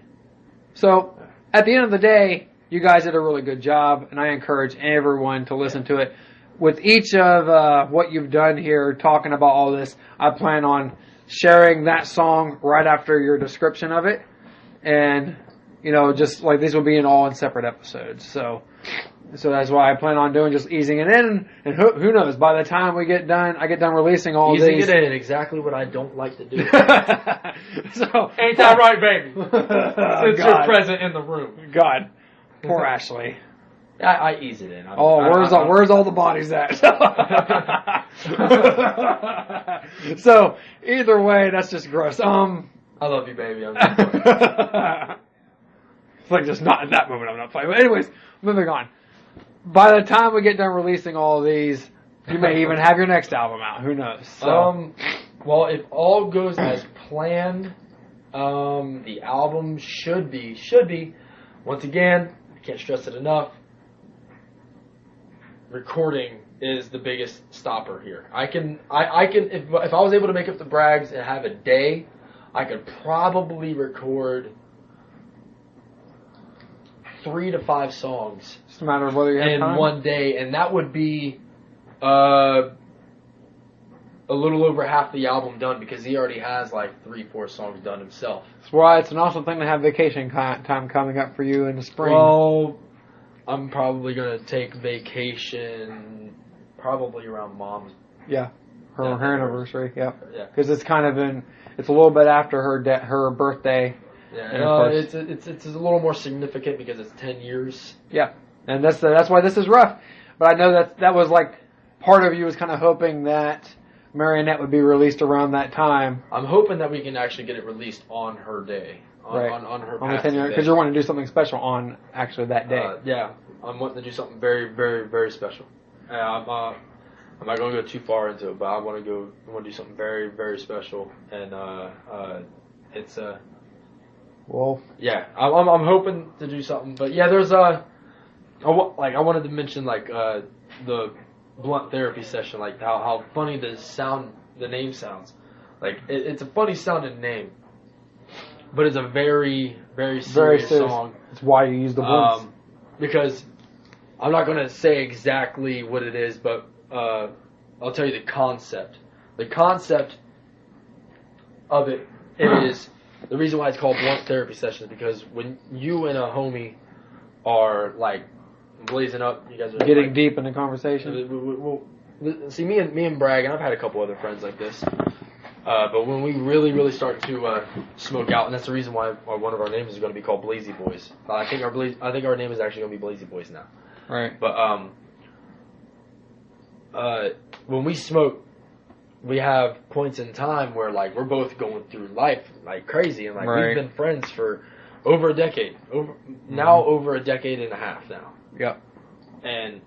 [SPEAKER 1] So, at the end of the day, you guys did a really good job, and I encourage everyone to listen to it. With each of what you've done here, talking about all this, I plan on sharing that song right after your description of it. And, just like these will be in separate episodes. So that's why I plan on doing just easing it in. And who knows, by the time I get done releasing all these.
[SPEAKER 6] Easing it in, exactly what I don't like to do.
[SPEAKER 1] So
[SPEAKER 5] ain't that right, baby? Since you're present in the room.
[SPEAKER 1] God. Poor Ashley.
[SPEAKER 6] I ease it in.
[SPEAKER 1] Where's all the bodies at? So either way, that's just gross.
[SPEAKER 6] I love you, baby. I'm
[SPEAKER 1] it's like just not in that moment. I'm not playing. But anyways, moving on. By the time we get done releasing all of these, you may even have your next album out. Who knows? So.
[SPEAKER 6] Well, if all goes as planned, the album should be. Once again, I can't stress it enough. Recording is the biggest stopper here. I can if I was able to make up the brags and have a day, I could probably record 3 to 5 songs.
[SPEAKER 1] Just a matter of whether you have
[SPEAKER 6] in
[SPEAKER 1] time.
[SPEAKER 6] one day, and that would be a little over half the album done because he already has like 3-4 songs done himself.
[SPEAKER 1] That's why it's an awesome thing to have vacation time coming up for you in the spring.
[SPEAKER 6] Well, I'm probably gonna take vacation probably around Mom's.
[SPEAKER 1] Yeah, her anniversary. Yep.
[SPEAKER 6] Yeah.
[SPEAKER 1] Because it's kind of it's a little bit after her birthday.
[SPEAKER 6] Yeah,
[SPEAKER 1] and of course,
[SPEAKER 6] it's a little more significant because it's 10 years.
[SPEAKER 1] Yeah, and that's why this is rough. But I know that was like part of you was kind of hoping that Marionette would be released around that time.
[SPEAKER 6] I'm hoping that we can actually get it released on her day.
[SPEAKER 1] Right.
[SPEAKER 6] On her
[SPEAKER 1] On the
[SPEAKER 6] passing
[SPEAKER 1] 10 year,
[SPEAKER 6] day.
[SPEAKER 1] because you're wanting to do something special on actually that day.
[SPEAKER 6] Yeah, I'm wanting to do something very, very, very special. I'm not going to go too far into it, but I want to do something very, very special, and it's
[SPEAKER 1] Well,
[SPEAKER 6] yeah, I'm hoping to do something, but yeah, there's I wanted to mention the blunt therapy session, like how funny the name sounds. Like it's a funny sounding name, but it's a very, very serious song.
[SPEAKER 1] It's why you use the blunts.
[SPEAKER 6] Because I'm not going to say exactly what it is, but I'll tell you the concept. The concept of it is the reason why it's called blunt therapy session is because when you and a homie are like blazing up, you guys are
[SPEAKER 1] Getting deep in the conversation.
[SPEAKER 6] See, me and Bragg, and I've had a couple other friends like this. But when we really, really start to smoke out, and that's the reason why one of our names is going to be called Blazy Boys. I think our name is actually going to be Blazy Boys now.
[SPEAKER 1] Right.
[SPEAKER 6] But when we smoke, we have points in time where like we're both going through life like crazy, and like
[SPEAKER 1] Right.
[SPEAKER 6] we've been friends for over a decade, over a decade and a half now.
[SPEAKER 1] Yep.
[SPEAKER 6] And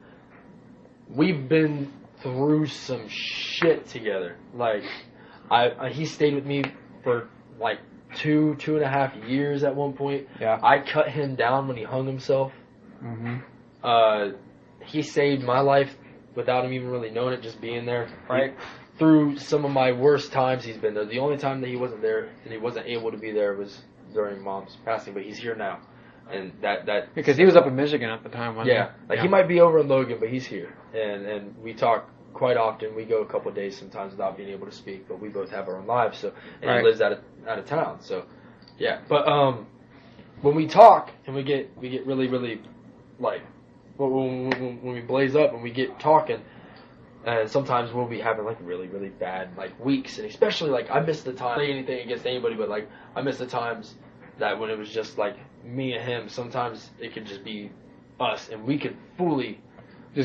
[SPEAKER 6] we've been through some shit together. Like, he stayed with me for like 2.5 years at one point.
[SPEAKER 1] Yeah.
[SPEAKER 6] I cut him down when he hung himself.
[SPEAKER 1] Mm-hmm.
[SPEAKER 6] He saved my life without him even really knowing it, just being there.
[SPEAKER 1] Right.
[SPEAKER 6] Through some of my worst times, he's been there. The only time that he wasn't there and he wasn't able to be there was during Mom's passing, but he's here now. And that
[SPEAKER 1] Because he was up in Michigan at the time. Wasn't
[SPEAKER 6] yeah,
[SPEAKER 1] he?
[SPEAKER 6] like he might be over in Logan, but he's here, and we talk quite often. We go a couple of days sometimes without being able to speak, but we both have our own lives. So, and
[SPEAKER 1] Right.
[SPEAKER 6] he lives out of town. So, yeah. But when we talk and we get really, really like when we blaze up and we get talking, and sometimes we'll be having like really, really bad like weeks, and especially like I miss the time. Say anything against anybody, but like I miss the times that when it was just like me and him. Sometimes it could just be us, and we could fully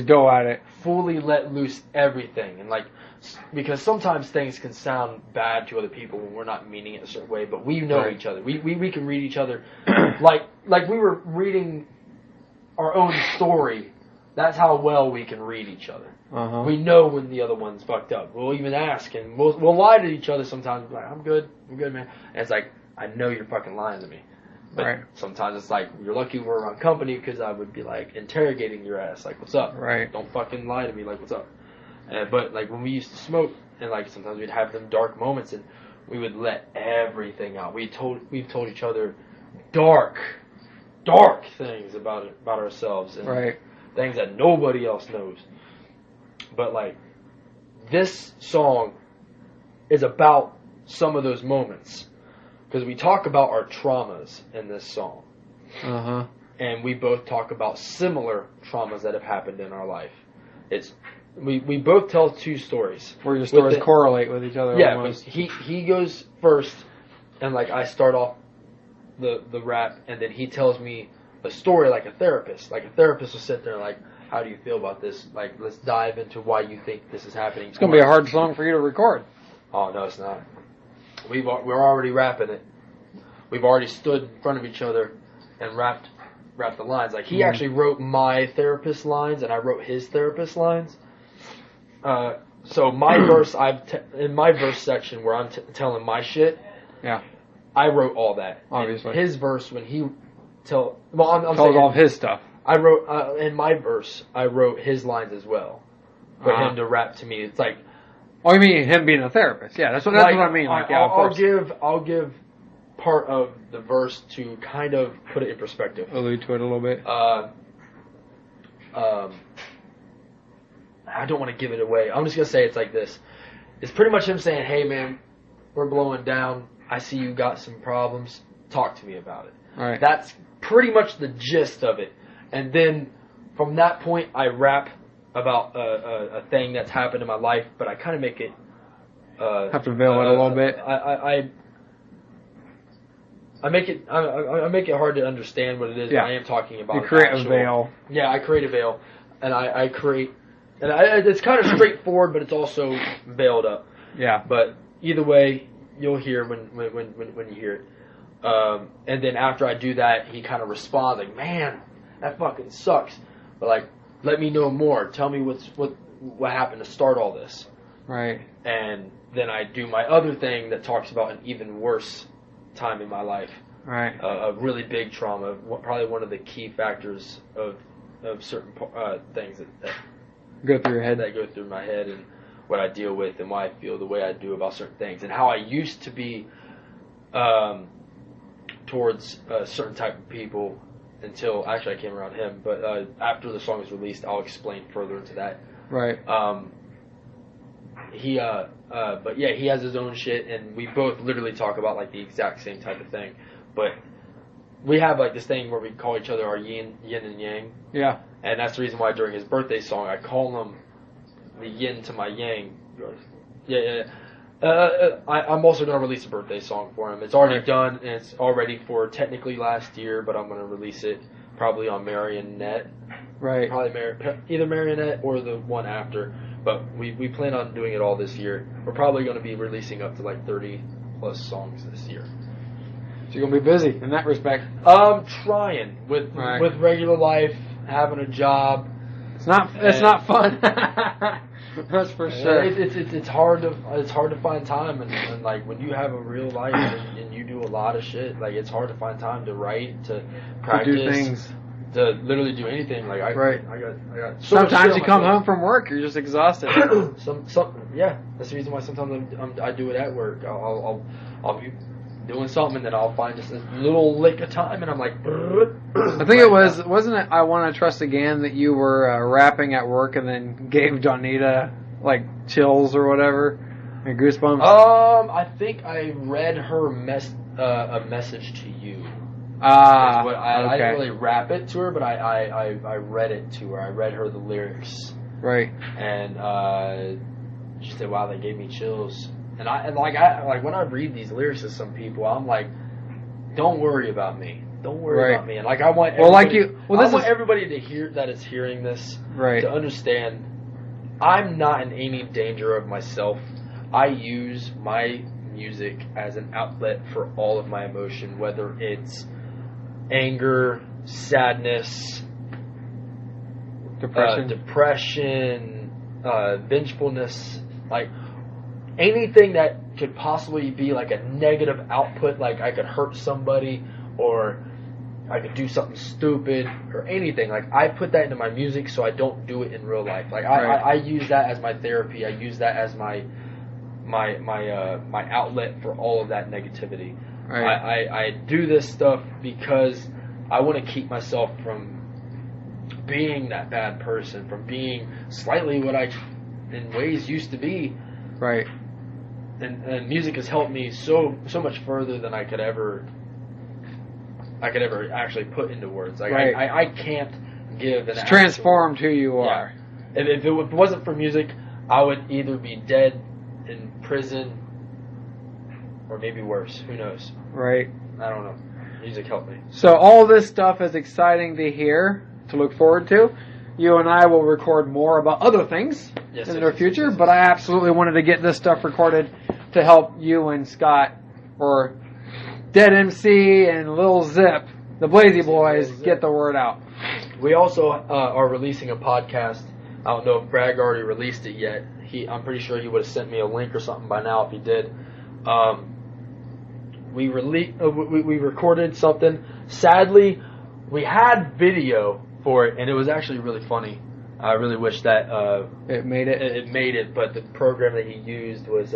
[SPEAKER 1] go at it.
[SPEAKER 6] Fully let loose everything, and like because sometimes things can sound bad to other people when we're not meaning it a certain way, but we know
[SPEAKER 1] Right.
[SPEAKER 6] each other. We can read each other like we were reading our own story. That's how well we can read each other.
[SPEAKER 1] Uh-huh.
[SPEAKER 6] We know when the other one's fucked up. We'll even ask, and we'll lie to each other sometimes. Like, I'm good, man. And it's like, I know you're fucking lying to me. But
[SPEAKER 1] Right.
[SPEAKER 6] sometimes it's like, you're lucky we're around company because I would be like interrogating your ass. Like, what's up?
[SPEAKER 1] Right.
[SPEAKER 6] Don't fucking lie to me. Like, what's up? But like when we used to smoke, and like sometimes we'd have them dark moments, and we would let everything out. We've told each other dark things about ourselves, and
[SPEAKER 1] Right.
[SPEAKER 6] things that nobody else knows. But like this song is about some of those moments. Because we talk about our traumas in this song.
[SPEAKER 1] Uh-huh.
[SPEAKER 6] And we both talk about similar traumas that have happened in our life. We both tell two stories.
[SPEAKER 1] Where your stories correlate with each other.
[SPEAKER 6] Yeah,
[SPEAKER 1] almost.
[SPEAKER 6] but he goes first, and like I start off the rap, and then he tells me a story like a therapist. Like a therapist will sit there like, how do you feel about this? Like, let's dive into why you think this is happening.
[SPEAKER 1] It's going to be a hard song for you to record.
[SPEAKER 6] Oh, no, it's not. We're already rapping it. We've already stood in front of each other and rapped the lines. Like, he actually wrote my therapist lines, and I wrote his therapist lines. So my verse, in my verse section where I'm telling my shit,
[SPEAKER 1] yeah,
[SPEAKER 6] I wrote all that.
[SPEAKER 1] Obviously,
[SPEAKER 6] in his verse when he
[SPEAKER 1] tells all of his stuff.
[SPEAKER 6] I wrote in my verse. I wrote his lines as well for him to rap to me. It's like,
[SPEAKER 1] oh, you mean him being a therapist? Yeah, that's what I mean. Like, yeah,
[SPEAKER 6] I'll give part of the verse to kind of put it in perspective.
[SPEAKER 1] Allude to it a little bit.
[SPEAKER 6] I don't want to give it away. I'm just going to say it's like this. It's pretty much him saying, hey, man, we're blowing down. I see you got some problems. Talk to me about it.
[SPEAKER 1] All right.
[SPEAKER 6] That's pretty much the gist of it. And then from that point, I rap about a thing that's happened in my life, but I kind of make it...
[SPEAKER 1] have to veil it a little bit.
[SPEAKER 6] I make it hard to understand what it is I am talking about.
[SPEAKER 1] You create a veil.
[SPEAKER 6] Yeah, I create a veil. And I create... And it's kind of straightforward, but it's also veiled up.
[SPEAKER 1] Yeah.
[SPEAKER 6] But either way, you'll hear when you hear it. And then after I do that, he kind of responds like, "Man, that fucking sucks." But like, let me know more. Tell me what happened to start all this.
[SPEAKER 1] Right.
[SPEAKER 6] And then I do my other thing that talks about an even worse time in my life.
[SPEAKER 1] Right.
[SPEAKER 6] A really big trauma, probably one of the key factors of certain things that
[SPEAKER 1] go through your head.
[SPEAKER 6] That go through my head, and what I deal with, and why I feel the way I do about certain things, and how I used to be towards a certain type of people until actually I came around him. But after the song is released, I'll explain further into that.
[SPEAKER 1] Right.
[SPEAKER 6] But yeah, he has his own shit, and we both literally talk about like the exact same type of thing. But we have like this thing where we call each other our yin and yang.
[SPEAKER 1] Yeah.
[SPEAKER 6] And that's the reason why during his birthday song, I call him the yin to my yang. Yeah. I'm also going to release a birthday song for him. It's already done, and it's all ready for technically last year, but I'm going to release it probably on Marionette.
[SPEAKER 1] Right.
[SPEAKER 6] Probably either Marionette or the one after. But we plan on doing it all this year. We're probably going to be releasing up to like 30 plus songs this year.
[SPEAKER 1] So you're going to be busy in that respect.
[SPEAKER 6] Trying with regular life, having a job.
[SPEAKER 1] It's not fun. That's for sure.
[SPEAKER 6] It's hard to find time, and like when you have a real life and you do a lot of shit, like it's hard to find time to write, to practice,
[SPEAKER 1] to do things,
[SPEAKER 6] to literally do anything. Like I got. So
[SPEAKER 1] sometimes you come home from work, you're just exhausted.
[SPEAKER 6] Yeah, that's the reason why sometimes I do it at work. I'll be doing something, and then I'll find just a little lick of time, and I'm like...
[SPEAKER 1] I think wasn't it I Want to Trust Again that you were rapping at work and then gave Donita, like, chills or whatever, and goosebumps?
[SPEAKER 6] I think I read her a message to you.
[SPEAKER 1] Okay.
[SPEAKER 6] I didn't really rap it to her, but I read it to her. I read her the lyrics.
[SPEAKER 1] Right.
[SPEAKER 6] And she said, "Wow, they gave me chills." And when I read these lyrics to some people, I'm like, don't worry about me. Don't worry about me. And like I want everybody to hear that is hearing this to understand I'm not in any danger of myself. I use my music as an outlet for all of my emotion, whether it's anger, sadness, depression, vengefulness, like anything that could possibly be like a negative output, like I could hurt somebody or I could do something stupid or anything. Like I put that into my music so I don't do it in real life. Like I use that as my therapy. I use that as my outlet for all of that negativity. Right. I do this stuff because I want to keep myself from being that bad person, from being slightly what I in ways used to be.
[SPEAKER 1] Right.
[SPEAKER 6] And music has helped me so much further than I could ever actually put into words. Like I can't give an. It's
[SPEAKER 1] transformed who you are.
[SPEAKER 6] If it wasn't for music, I would either be dead in prison or maybe worse. Who knows?
[SPEAKER 1] Right.
[SPEAKER 6] I don't know. Music helped me.
[SPEAKER 1] So all this stuff is exciting to hear, to look forward to. You and I will record more about other things in the near future, but I absolutely wanted to get this stuff recorded to help you and Scott, or Dead MC and Lil Zip, the Blazy Boys, get the word out.
[SPEAKER 6] We also are releasing a podcast. I don't know if Bragg already released it yet. I'm pretty sure he would have sent me a link or something by now if he did. We recorded something. Sadly, we had video for it, and it was actually really funny. I really wish that
[SPEAKER 1] it made it.
[SPEAKER 6] It made it, but the program that he used was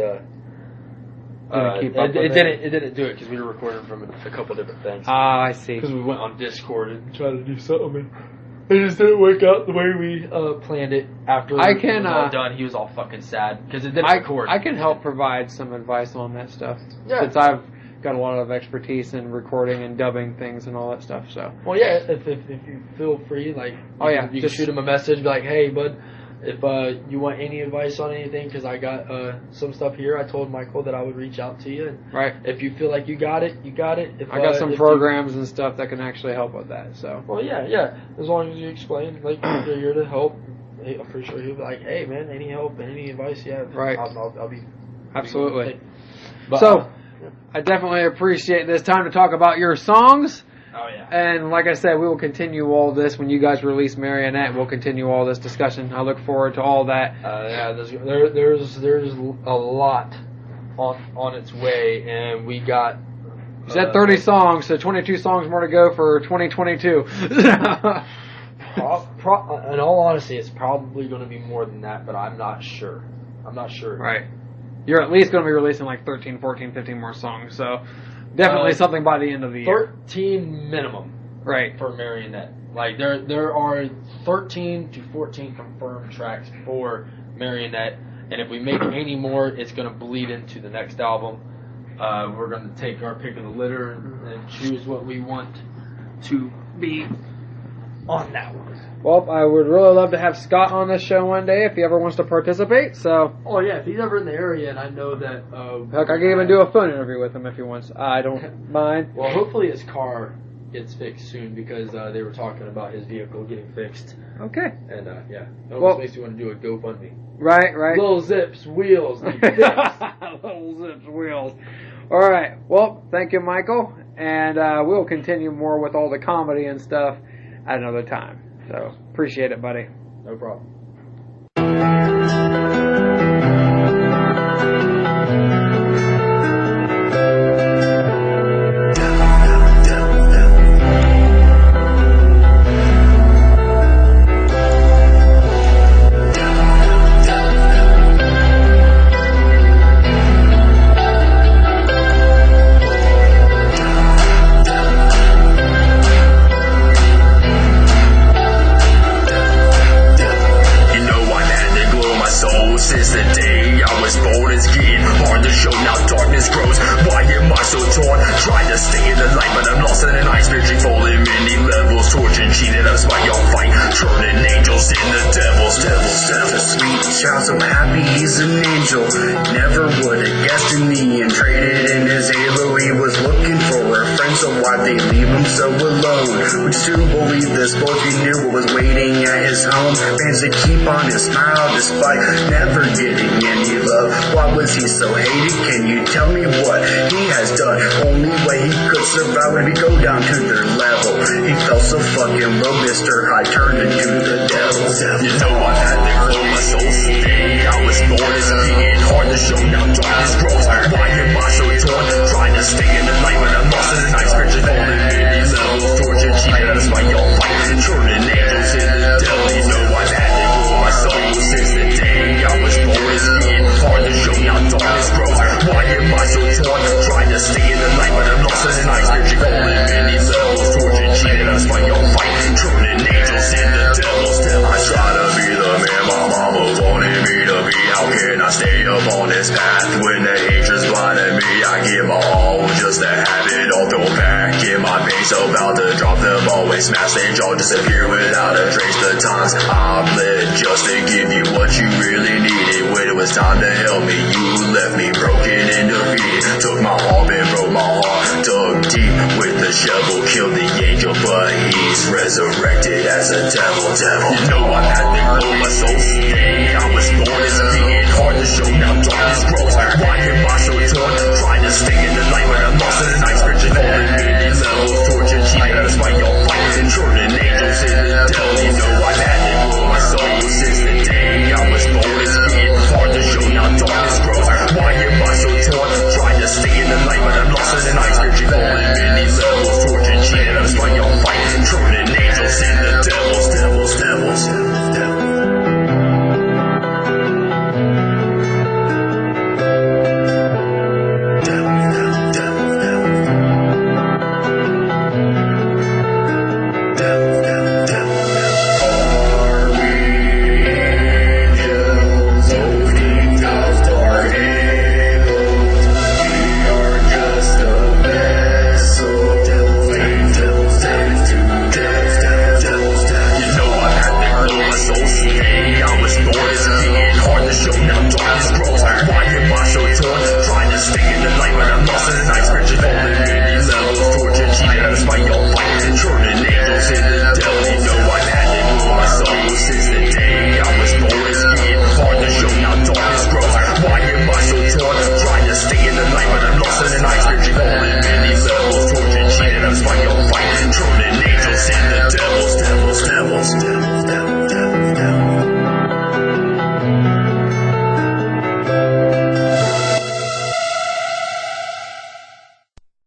[SPEAKER 1] Didn't keep
[SPEAKER 6] it
[SPEAKER 1] up with it.
[SPEAKER 6] didn't do it because we were recording from a couple different things.
[SPEAKER 1] Ah, I see.
[SPEAKER 6] Because we went on Discord and tried to do something. It just didn't work out the way we planned it. After it was all done, he was all fucking sad because it didn't record.
[SPEAKER 1] I can help provide some advice on that stuff.
[SPEAKER 6] Yeah.
[SPEAKER 1] Since I've got a lot of expertise in recording and dubbing things and all that stuff. So.
[SPEAKER 6] Well, yeah, if you feel free, like, you can shoot him a message, be like, hey, bud, if you want any advice on anything, because I got some stuff here. I told Michael that I would reach out to you. And
[SPEAKER 1] right.
[SPEAKER 6] If you feel like you got it, you got it. If,
[SPEAKER 1] I got some programs and stuff that can actually help with that. So.
[SPEAKER 6] Well, yeah. As long as you explain, like, you're here to help. I'm pretty sure he'll be like, hey, man, any help, any advice you have,
[SPEAKER 1] right.
[SPEAKER 6] I'll be.
[SPEAKER 1] Absolutely. But, I definitely appreciate this time to talk about your songs.
[SPEAKER 6] Oh, yeah.
[SPEAKER 1] And like I said, we will continue all this when you guys release Marionette. We'll continue all this discussion. I look forward to all that.
[SPEAKER 6] Yeah, there's a lot on its way, and we got.
[SPEAKER 1] You said 30 songs, so 22 songs more to go for 2022.
[SPEAKER 6] In all honesty, it's probably going to be more than that, but I'm not sure.
[SPEAKER 1] Right. You're at least going to be releasing like 13, 14, 15 more songs, so definitely something by the end of the year.
[SPEAKER 6] 13 minimum.
[SPEAKER 1] Right.
[SPEAKER 6] For Marionette. Like, there are 13 to 14 confirmed tracks for Marionette, and if we make any more, it's going to bleed into the next album. We're going to take our pick of the litter and choose what we want to be on that one.
[SPEAKER 1] Well, I would really love to have Scott on this show one day if he ever wants to participate. So.
[SPEAKER 6] Oh yeah, if he's ever in the area, and I know that.
[SPEAKER 1] Heck, I can even do a phone interview with him if he wants. I don't mind.
[SPEAKER 6] Well, hopefully his car gets fixed soon because they were talking about his vehicle getting fixed.
[SPEAKER 1] Okay.
[SPEAKER 6] And yeah, it almost makes me want to do a GoFundMe.
[SPEAKER 1] Right.
[SPEAKER 6] Little Zip's wheels.
[SPEAKER 1] Little Zip's wheels. All right. Well, thank you, Michael, and we'll continue more with all the comedy and stuff at another time. So, appreciate it, buddy.
[SPEAKER 6] No problem.
[SPEAKER 7] Since the day I was born, it's getting hard to show. Now darkness grows. Why am I so torn? Trying to stay in the light, but I'm lost in an ice pitching, falling many levels. Tortured, cheated, I'm spying on fight. Turning angels into devils. A sweet child, so happy he's an angel. Never would have guessed in me and traded in his halo. He was looking for a friend, so why'd they leave him so alone? Would you believe this boy he knew what was waiting at his home? Fans to keep on his smile despite never getting any love. Why was he so hated? Can you tell me what he has done? Only way he could survive would be go down to their level. He felt so fucking low, Mr. High turned into the devil. You know I had to close my soul today. I was born as being hard to show. Now darkness grows. Why am I so torn? Trying to stay in the light, but I'm lost in the night. Spiritual falling many levels. Tortured, cheated, that's why y'all fight. Turning angels into devil. You know I've had to close my soul since the day I was born as being hard to show. Now darkness grows. Why am I so torn? Trying to stay in the light, but I'm lost in the night. Spiritual falling many levels. Tortured, cheated, that's why y'all fight. Turning angels into devils. I try to be the man my mama wanted me to be. How can I stay up on this path when the hatred's blinding me? I give my all just to have it all thrown back in my face. About to drop the ball when smash they all disappear without a trace. The times I've lived just to give you what you really needed. When it was time to help me, you left me broken and defeated. Took my heart and broke my heart. Took deep with the shovel, killed the angel, but he's resurrected as a devil. You know I've had to blow my soul today. I was born as a being, hard to show, now darkness grows. Why am I so torn? Trying to stay in the light, but I'm lost in the night. Spiritual falling many levels, torture, cheating, despite your fight. Controlling angels in the devil. You know I've had to blow my soul since the day I was born as a being, hard to show, now darkness grows. Why am I so torn? Trying to stay in the light, but I'm lost in the night.